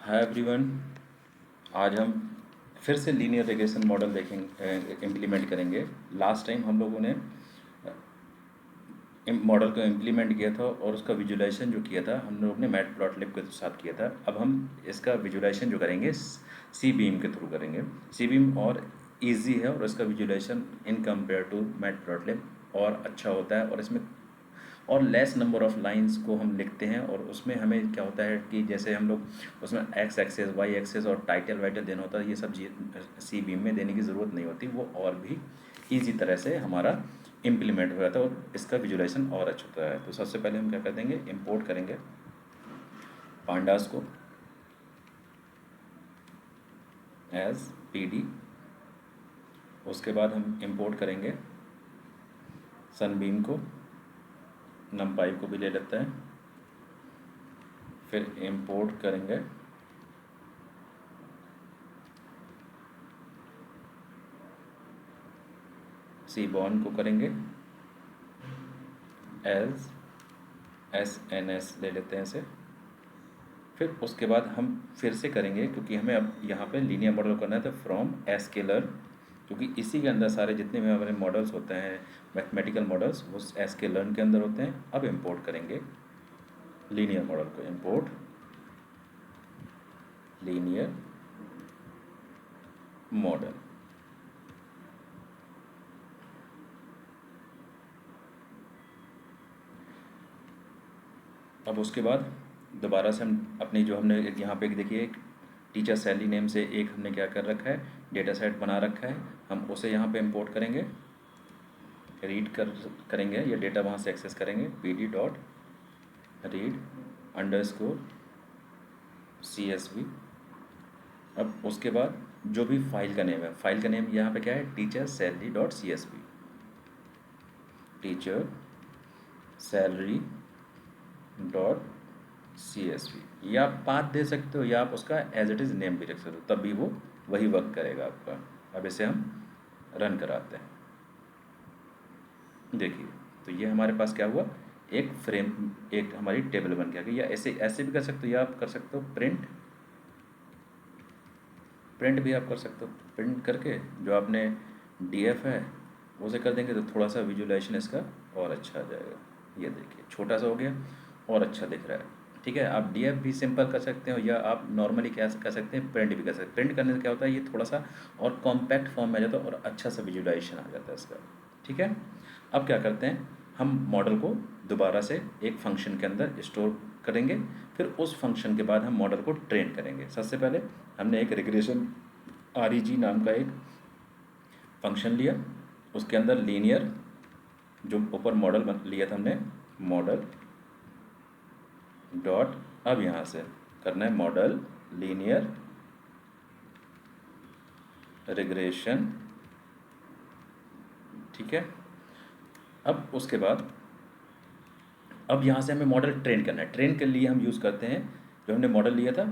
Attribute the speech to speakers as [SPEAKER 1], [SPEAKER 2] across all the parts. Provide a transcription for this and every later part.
[SPEAKER 1] Hi everyone. आज हम फिर से लीनियर रिग्रेशन मॉडल देखेंगे, इम्प्लीमेंट करेंगे। लास्ट टाइम हम लोगों ने मॉडल को इम्प्लीमेंट किया था और उसका विजुलाइजेशन जो किया था हम लोग ने मैटप्लॉटलिब के साथ किया था। अब हम इसका विजुलाइजेशन जो करेंगे सी बीम के थ्रू करेंगे। सी बीम और इजी है और इसका visualisation in compare to Matplotlib और अच्छा होता है, और इसमें और लेस नंबर ऑफ लाइंस को हम लिखते हैं। और उसमें हमें क्या होता है कि जैसे हम लोग उसमें एक्स एक्सेस वाई एक्सेस और टाइटल वाइटल देना होता है, ये सब सी बीम में देने की ज़रूरत नहीं होती। वो और भी ईजी तरह से हमारा इम्प्लीमेंट हो जाता है और इसका विजुलाइजेशन और अच्छा होता है। तो सबसे पहले हम क्या कर देंगे, इंपोर्ट करेंगे पांडास को एज पीडी। उसके बाद हम इंपोर्ट करेंगे सनबीम को, नमपाई को भी ले लेते हैं। फिर इंपोर्ट करेंगे सीबॉन को, करेंगे एज एस एन एस ले लेते हैं इसे। फिर उसके बाद हम फिर से करेंगे, क्योंकि हमें अब यहाँ पे लीनियर मॉडल करना है, तो फ्रॉम एस्केलर, क्योंकि इसी के अंदर सारे जितने भी हमारे मॉडल्स होते हैं मैथमेटिकल मॉडल्स वो एस्केलर्न के अंदर होते हैं। अब इंपोर्ट करेंगे लीनियर मॉडल को, इंपोर्ट लीनियर मॉडल। अब उसके बाद दोबारा से हम अपनी जो हमने यहाँ पे देखिए एक टीचर सैलरी नेम से एक हमने क्या कर रखा है, डेटा सेट बना रखा है। हम उसे यहाँ पे इंपोर्ट करेंगे, करेंगे या डेटा वहाँ से एक्सेस करेंगे, P D dot read underscore CSV। अब उसके बाद जो भी फाइल का नेम है, फाइल का नेम यहाँ पे क्या है, teacher salary dot CSV, teacher salary dot CSV। या आप पाथ दे सकते हो या आप उसका एज इट इज़ नेम भी रख सकते हो, तब भी वो वही वर्क करेगा आपका। अब इसे हम रन कराते हैं। देखिए तो ये हमारे पास क्या हुआ, एक फ्रेम, एक हमारी टेबल बन गया। या ऐसे ऐसे भी कर सकते हो, या आप कर सकते हो प्रिंट, प्रिंट भी आप कर सकते हो। प्रिंट करके जो आपने DF है उसे कर देंगे तो थोड़ा सा विजुलाइजेशन इसका और अच्छा आ जाएगा। ये देखिए छोटा सा हो गया और अच्छा दिख रहा है। ठीक है, आप DF भी सिंपल कर सकते हो या आप नॉर्मली क्या कर सकते हैं, प्रिंट भी कर सकते हैं। प्रिंट करने से क्या होता है, ये थोड़ा सा और कॉम्पैक्ट फॉर्म में आ जाता है और अच्छा सा विजुलाइजेशन आ जाता है इसका। ठीक है, अब क्या करते हैं, हम मॉडल को दोबारा से एक फंक्शन के अंदर स्टोर करेंगे। फिर उस फंक्शन के बाद हम मॉडल को ट्रेन करेंगे। सबसे पहले हमने एक रिग्रेशन REG नाम का एक फंक्शन लिया, उसके अंदर लीनियर जो ऊपर मॉडल लिया था हमने, मॉडल डॉट, अब यहाँ से करना है मॉडल लीनियर रिग्रेशन। ठीक है, अब उसके बाद अब यहाँ से हमें मॉडल ट्रेन करना है। ट्रेन के लिए हम यूज़ करते हैं जो हमने मॉडल लिया था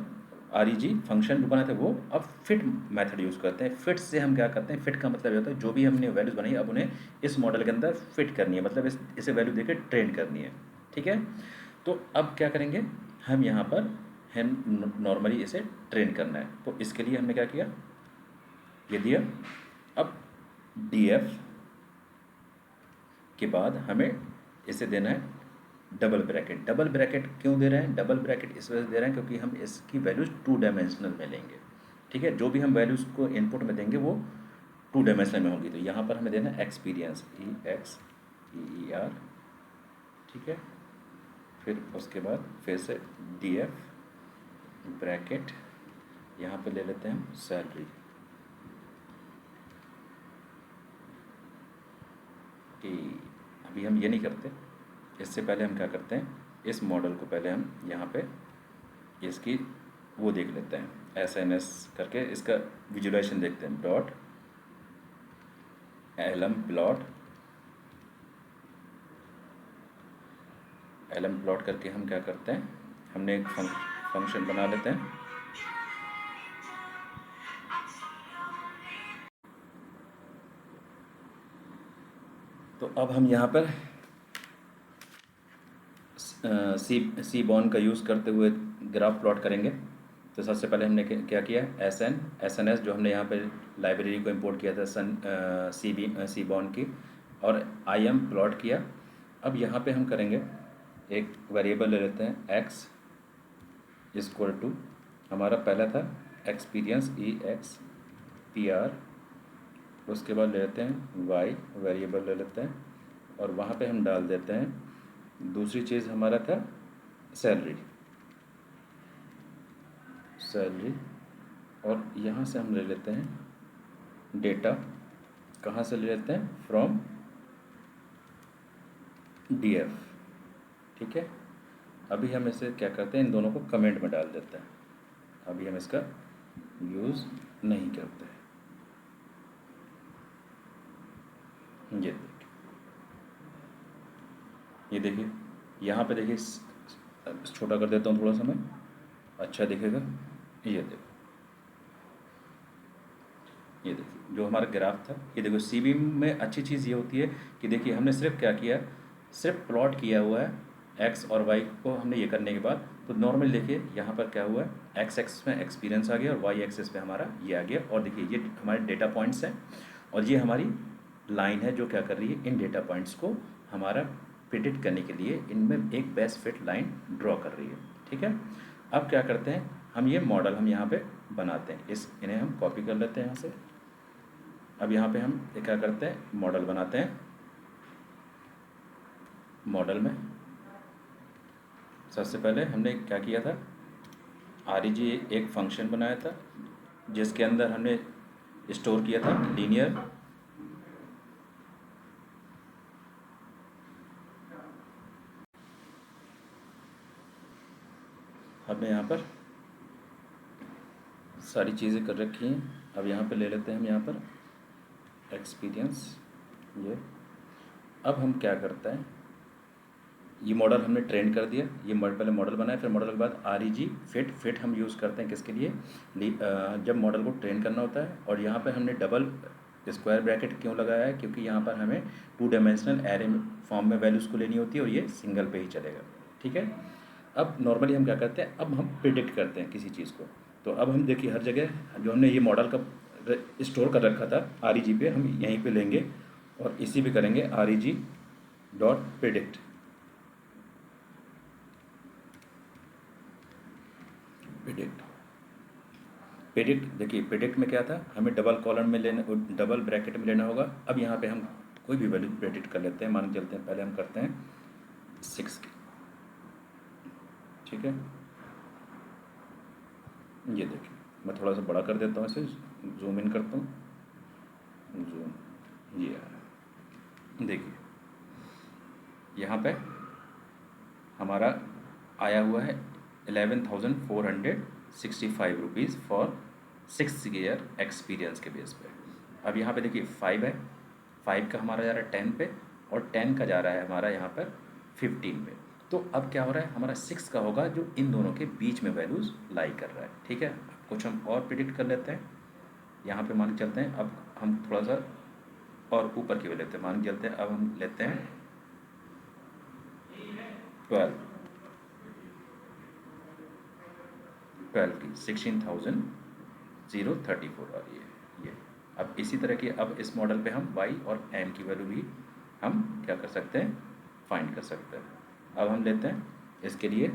[SPEAKER 1] REG फंक्शन जो बना था वो, अब फिट मेथड यूज़ करते हैं। फिट से हम क्या करते हैं, फिट का मतलब ये होता है जो भी हमने वैल्यूज़ बनाई अब उन्हें इस मॉडल के अंदर फिट करनी है, मतलब इसे वैल्यू देकर ट्रेन करनी है। ठीक है, तो अब क्या करेंगे, हम यहाँ पर हम नॉर्मली इसे ट्रेन करना है, तो इसके लिए हमने क्या किया, ये दिया। अब DF के बाद हमें इसे देना है डबल ब्रैकेट। डबल ब्रैकेट क्यों दे रहे हैं, डबल ब्रैकेट इस वजह से दे रहे हैं क्योंकि हम इसकी वैल्यूज़ 2 डायमेंशनल में लेंगे। ठीक है, जो भी हम वैल्यूज़ को इनपुट में देंगे वो 2 डायमेंशनल में होंगी। तो यहाँ पर हमें देना है एक्सपीरियंस, EXPER। ठीक है, फिर उसके बाद फिर से DF ब्रैकेट, यहाँ पे ले लेते हैं हम सैलरी की। अभी हम ये नहीं करते, इससे पहले हम क्या करते हैं, इस मॉडल को पहले हम यहाँ पे इसकी वो देख लेते हैं, SNS करके इसका विजुलाइजेशन देखते हैं। डॉट LM प्लॉट करके हम क्या करते हैं, हमने एक फंक्शन बना लेते हैं। तो अब हम यहाँ पर सी बॉन का यूज़ करते हुए ग्राफ प्लॉट करेंगे। तो सबसे पहले हमने क्या किया, एस एन एस जो हमने यहाँ पे लाइब्रेरी को इंपोर्ट किया था सी बॉन की, और आई एम प्लॉट किया। अब यहाँ पे हम करेंगे, एक वेरिएबल ले लेते हैं एक्स इक्वल टू, हमारा पहला था एक्सपीरियंस EXPR, उसके बाद ले लेते हैं वाई वेरिएबल ले लेते हैं, और वहाँ पे हम डाल देते हैं दूसरी चीज़, हमारा था सैलरी, और यहाँ से हम ले लेते हैं डेटा, कहाँ से ले लेते हैं, फ्रॉम DF। ठीक है, अभी हम इसे क्या करते हैं, इन दोनों को कमेंट में डाल देते हैं, अभी हम इसका यूज़ नहीं करते हैं। ये देखिए यहाँ पे देखिए, छोटा कर देता हूँ थोड़ा सा मैं, अच्छा दिखेगा। ये देखो, ये देखिए जो हमारा ग्राफ था, ये देखो सीबी में अच्छी चीज़ ये होती है कि देखिए हमने सिर्फ क्या किया, सिर्फ प्लॉट किया हुआ है एक्स और वाई को हमने ये करने के बाद, तो नॉर्मल देखिए यहाँ पर क्या हुआ है, एक्स एक्स में एक्सपीरियंस आ गया और वाई एक्सेस पे हमारा ये आ गया, और देखिए ये हमारे डेटा पॉइंट्स हैं, और ये हमारी लाइन है जो क्या कर रही है, इन डेटा पॉइंट्स को हमारा प्रिडिक्ट करने के लिए इनमें एक बेस्ट फिट लाइन ड्रॉ कर रही है। ठीक है, अब क्या करते हैं, हम ये मॉडल हम यहाँ पे बनाते हैं, इन्हें हम कॉपी कर लेते हैं यहाँ से। अब यहाँ पे हम क्या करते हैं, मॉडल बनाते हैं। मॉडल में सबसे पहले हमने क्या किया था, REG एक फंक्शन बनाया था जिसके अंदर हमने स्टोर किया था लीनियर हमने यहाँ पर सारी चीज़ें कर रखी हैं। अब यहाँ पे ले लेते हैं हम यहाँ पर एक्सपीरियंस, ये अब हम क्या करते हैं, ये मॉडल हमने ट्रेन कर दिया, ये मॉडल पहले मॉडल बनाया, फिर मॉडल के बाद REG फिट हम यूज़ करते हैं किसके लिए, जब मॉडल को ट्रेन करना होता है। और यहाँ पे हमने डबल स्क्वायर ब्रैकेट क्यों लगाया है, क्योंकि यहाँ पर हमें 2 डायमेंशनल एरे फॉर्म में वैल्यूज़ को लेनी होती है, और ये सिंगल पे ही चलेगा। ठीक है, अब नॉर्मली हम क्या करते हैं, अब हम प्रिडिक्ट करते हैं किसी चीज़ को, तो अब हम देखिए हर जगह जो हमने ये मॉडल का स्टोर कर रखा था REG पे, हम यहीं पे लेंगे और इसी पे करेंगे REG डॉट प्रिडिक्ट। प्रिडिक्ट देखिए, प्रिडिक्ट में क्या था, हमें डबल कॉलम में लेना, डबल ब्रैकेट में लेना होगा। अब यहाँ पे हम कोई भी वैल्यू प्रिडिक्ट कर लेते हैं, मान के चलते हैं, पहले हम करते हैं 6 की। ठीक है, ये देखिए मैं थोड़ा सा बड़ा कर देता हूँ, इसे जूम इन करता हूँ, जूम, ये आ रहा, देखिए यहाँ पे हमारा आया हुआ है 11,465 रुपीज़ फॉर 6 ईयर एक्सपीरियंस के बेस पे। अब यहाँ पे देखिए 5 है, 5 का हमारा जा रहा है 10 पे, और 10 का जा रहा है हमारा यहाँ पर 15 पे। तो अब क्या हो रहा है, हमारा 6 का होगा जो इन दोनों के बीच में वैल्यूज़ लाई कर रहा है। ठीक है, कुछ हम और प्रिडिक्ट कर लेते हैं, यहाँ पे मान के चलते हैं, अब हम थोड़ा सा और ऊपर की वैल्यू लेते हैं, मान के चलते हैं, अब हम लेते हैं 12 की 16,034 आ रही है ये। अब इसी तरह की, अब इस मॉडल पे हम y और m की वैल्यू भी हम क्या कर सकते हैं, फाइंड कर सकते हैं। अब हम लेते हैं इसके लिए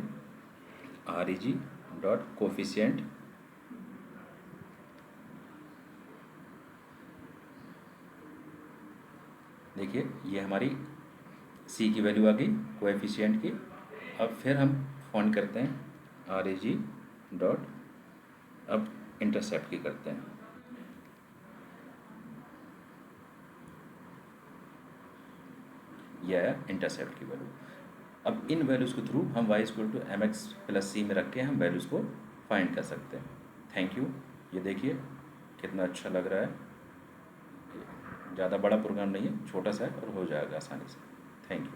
[SPEAKER 1] REG डॉट कोफिशिएंट, देखिए ये हमारी c की वैल्यू आ गई कोएफिशिएंट की। अब फिर हम फाइंड करते हैं REG डॉट, अब इंटरसेप्ट की करते हैं, यह आया इंटरसेप्ट की वैल्यू। अब इन वैल्यूज़ के थ्रू हम y equal to mx plus c में रख के हम वैल्यूज़ को फाइंड कर सकते हैं। Thank you. ये देखिए कितना अच्छा लग रहा है, ज़्यादा बड़ा प्रोग्राम नहीं है, छोटा सा है और हो जाएगा आसानी से। Thank you.